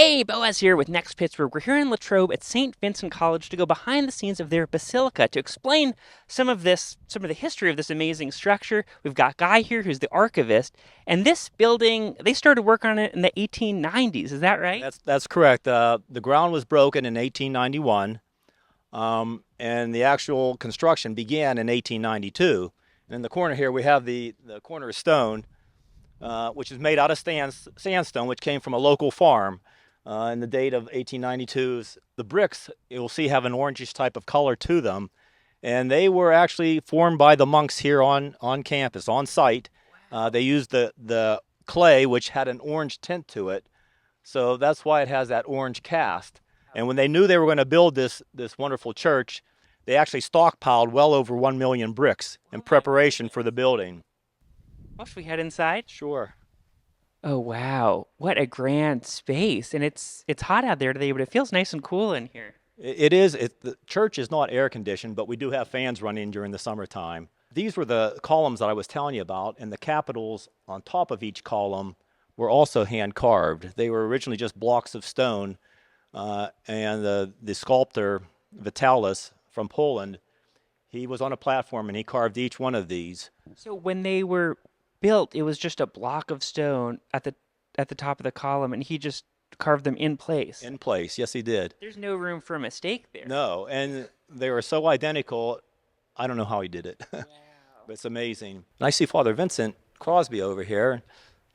Hey, Boaz here with Next Pittsburgh. We're here in Latrobe at St. Vincent College to go behind the scenes of their Basilica to explain some of the history of this amazing structure. We've got Guy here who's the archivist, and this building, they started work on it in the 1890s. Is that right? That's correct. The ground was broken in 1891, and the actual construction began in 1892. And in the corner here, we have the corner stone, which is made out of sandstone, which came from a local farm. And the date of 1892 is the bricks, you'll see, have an orangish type of color to them. And they were actually formed by the monks here on campus, on site. They used the clay, which had an orange tint to it. So that's why it has that orange cast. And when they knew they were going to build this wonderful church, they actually stockpiled well over 1 million bricks in preparation for the building. Well, should we head inside? Sure. Oh wow, what a grand space. And it's hot out there today, but it feels nice and cool in here. It is. The church is not air conditioned, but we do have fans running during the summertime. These were the columns that I was telling you about, and the capitals on top of each column were also hand carved. They were originally just blocks of stone, and the sculptor Vitalis from Poland, he was on a platform and he carved each one of these So when they were built, it was just a block of stone at the top of the column, and he just carved them in place. in place. Yes, he did. There's no room for a mistake there. No, and they were so identical. I don't know how he did it, but it's amazing. And I see Father Vincent Crosby over here.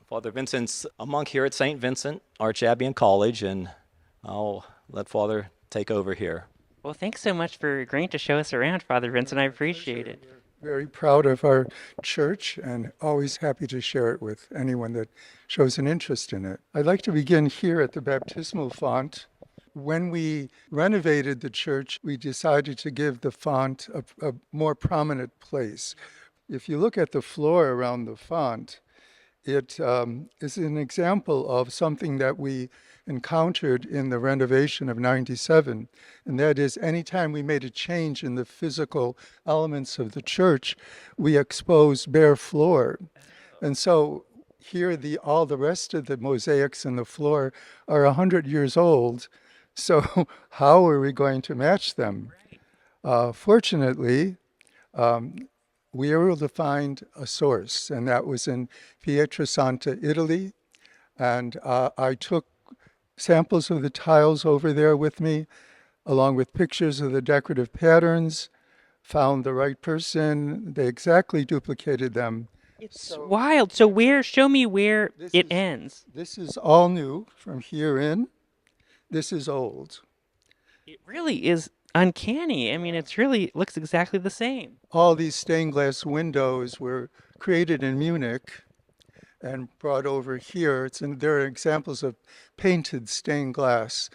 Father Vincent's a monk here at St. Vincent Archabbey College, and I'll let Father take over here. Well, thanks so much for agreeing to show us around, Father Vincent. I appreciate it. Very proud of our church and always happy to share it with anyone that shows an interest in it. I'd like to begin here at the baptismal font. When we renovated the church, we decided to give the font a more prominent place. If you look at the floor around the font, it is an example of something that we encountered in the renovation of 97. And that is, anytime we made a change in the physical elements of the church, we exposed bare floor. And so here, all the rest of the mosaics in the floor are 100 years old. So how are we going to match them? Fortunately, we were able to find a source, and that was in Pietrasanta, Italy. And I took samples of the tiles over there with me, along with pictures of the decorative patterns, found the right person. They exactly duplicated them. It's wild. So show me where it ends. This is all new from here in. This is old. It really is uncanny. I mean, it's really looks exactly the same. All these stained glass windows were created in Munich and brought over here. There are examples of painted stained glass.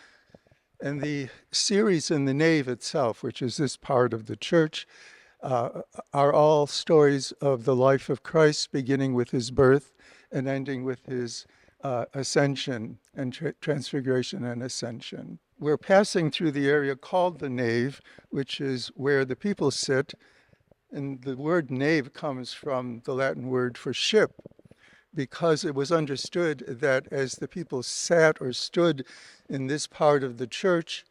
And the series in the nave itself, which is this part of the church, are all stories of the life of Christ, beginning with his birth and ending with his ascension and transfiguration and ascension. We're passing through the area called the nave, which is where the people sit. And the word nave comes from the Latin word for ship, because it was understood that as the people sat or stood in this part of the church,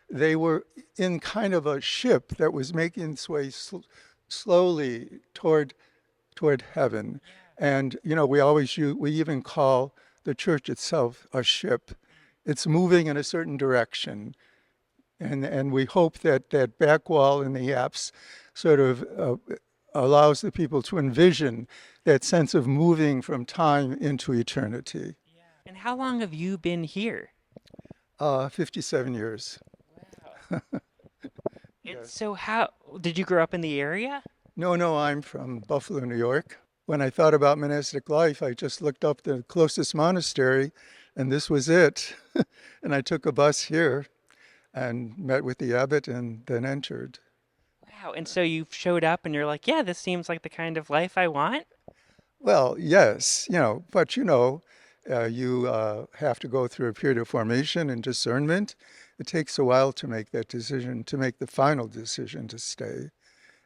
they were in kind of a ship that was making its way slowly toward heaven. And, we even call the church itself a ship. It's moving in a certain direction. And we hope that that back wall in the apse sort of allows the people to envision that sense of moving from time into eternity. And how long have you been here? 57 years. Wow. Yes. So how did you grow up in the area? No, I'm from Buffalo, New York. When I thought about monastic life, I just looked up the closest monastery, and this was it. And I took a bus here and met with the abbot and then entered. Wow. And so you showed up and you're like, yeah, this seems like the kind of life I want. Well, yes, but you have to go through a period of formation and discernment. It takes a while to make that decision, to make the final decision to stay.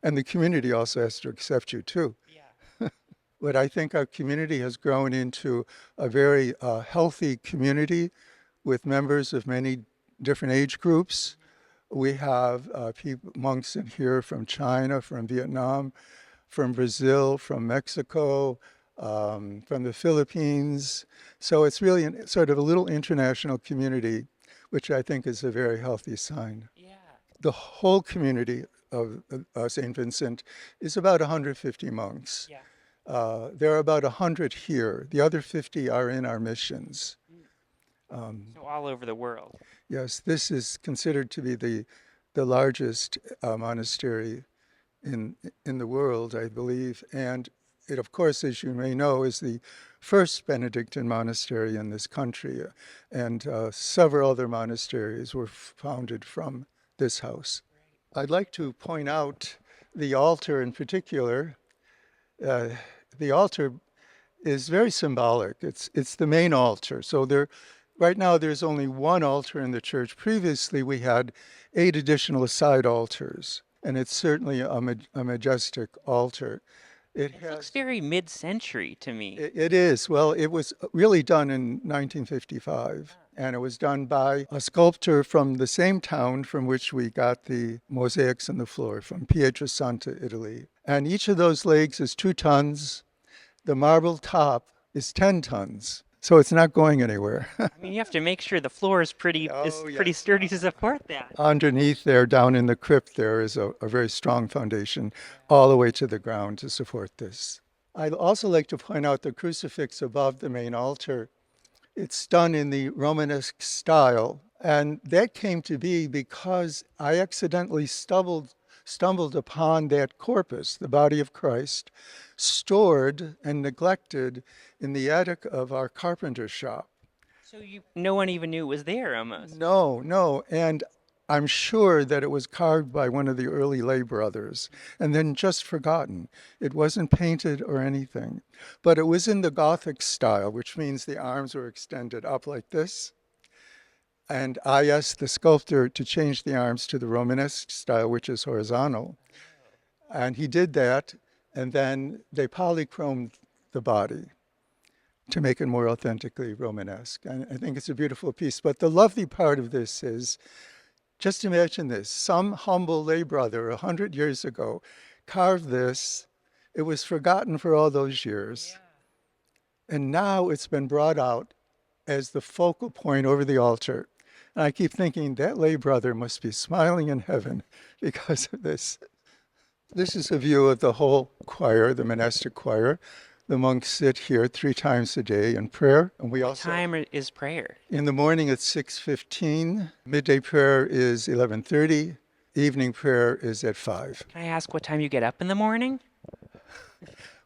And the community also has to accept you too. Yeah. But I think our community has grown into a very healthy community with members of many different age groups. We have monks in here from China, from Vietnam, from Brazil, from Mexico, from the Philippines. So it's really sort of a little international community, which I think is a very healthy sign. Yeah. The whole community of St. Vincent is about 150 monks. Yeah. There are about 100 here. The other 50 are in our missions. So all over the world. Yes, this is considered to be the largest monastery in the world, I believe. And it, of course, as you may know, is the first Benedictine monastery in this country. And several other monasteries were founded from this house. I'd like to point out the altar in particular. The altar is very symbolic. It's the main altar. So right now there's only one altar in the church. Previously we had 8 additional side altars, and it's certainly a majestic altar. It looks very mid-century to me. It is. Well, it was really done in 1955, and it was done by a sculptor from the same town from which we got the mosaics on the floor, from Pietrasanta, Italy. And each of those legs is 2 tons. The marble top is 10 tons. So it's not going anywhere. I mean, you have to make sure the floor is pretty sturdy to support that. Underneath there, down in the crypt, there is a very strong foundation all the way to the ground to support this. I'd also like to point out the crucifix above the main altar. It's done in the Romanesque style, and that came to be because I accidentally stumbled upon that corpus, the body of Christ, stored and neglected in the attic of our carpenter shop. So no one even knew it was there almost. No. And I'm sure that it was carved by one of the early lay brothers and then just forgotten. It wasn't painted or anything, but it was in the Gothic style, which means the arms were extended up like this. And I asked the sculptor to change the arms to the Romanesque style, which is horizontal. And he did that, and then they polychromed the body to make it more authentically Romanesque. And I think it's a beautiful piece. But the lovely part of this is, just imagine this, some humble lay brother 100 years ago carved this. It was forgotten for all those years. And now it's been brought out as the focal point over the altar. And I keep thinking that lay brother must be smiling in heaven because of this. This is a view of the whole choir, the monastic choir. The monks sit here 3 times a day in prayer. And we also, what time is prayer? In the morning it's 6:15. Midday prayer is 11:30. Evening prayer is at 5. Can I ask what time you get up in the morning?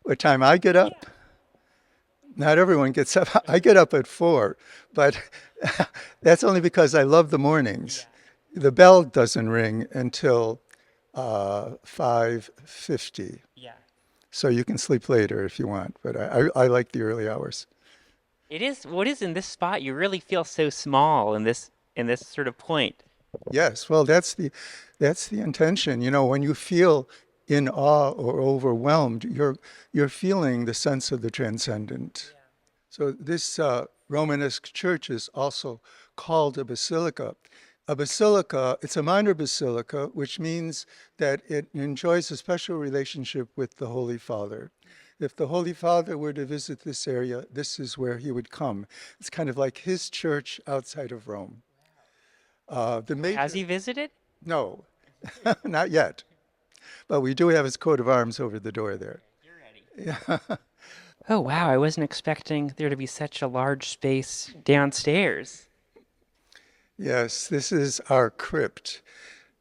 What time I get up? Not everyone gets up. I get up at 4, but that's only because I love the mornings. The bell doesn't ring until 5:50. Yeah. So you can sleep later if you want, but I like the early hours. It is. What is in this spot? You really feel so small in this sort of point. Yes, well, that's the intention. You know, when you feel in awe or overwhelmed, you're feeling the sense of the transcendent. Yeah. So this Romanesque church is also called a basilica. A basilica, it's a minor basilica, which means that it enjoys a special relationship with the Holy Father. If the Holy Father were to visit this area, this is where he would come. It's kind of like his church outside of Rome. Has he visited? No, not yet. But we do have his coat of arms over the door there. You're ready. Yeah. Oh, wow. I wasn't expecting there to be such a large space downstairs. Yes, this is our crypt.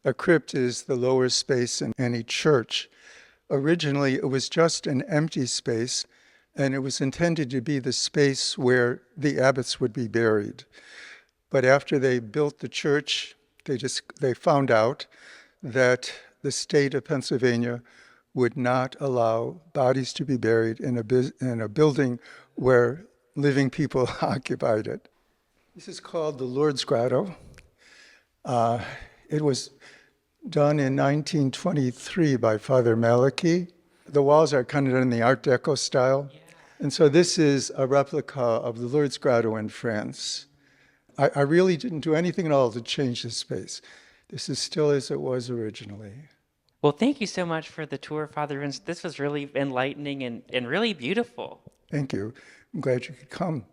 A crypt is the lower space in any church. Originally, it was just an empty space, and it was intended to be the space where the abbots would be buried. But after they built the church, they found out that the state of Pennsylvania would not allow bodies to be buried in a building where living people occupied it. This is called the Lourdes Grotto. It was done in 1923 by Father Malachi. The walls are kind of in the Art Deco style. Yeah. And so this is a replica of the Lourdes Grotto in France. I really didn't do anything at all to change the space. This is still as it was originally. Well, thank you so much for the tour, Father Vincent. This was really enlightening and really beautiful. Thank you. I'm glad you could come.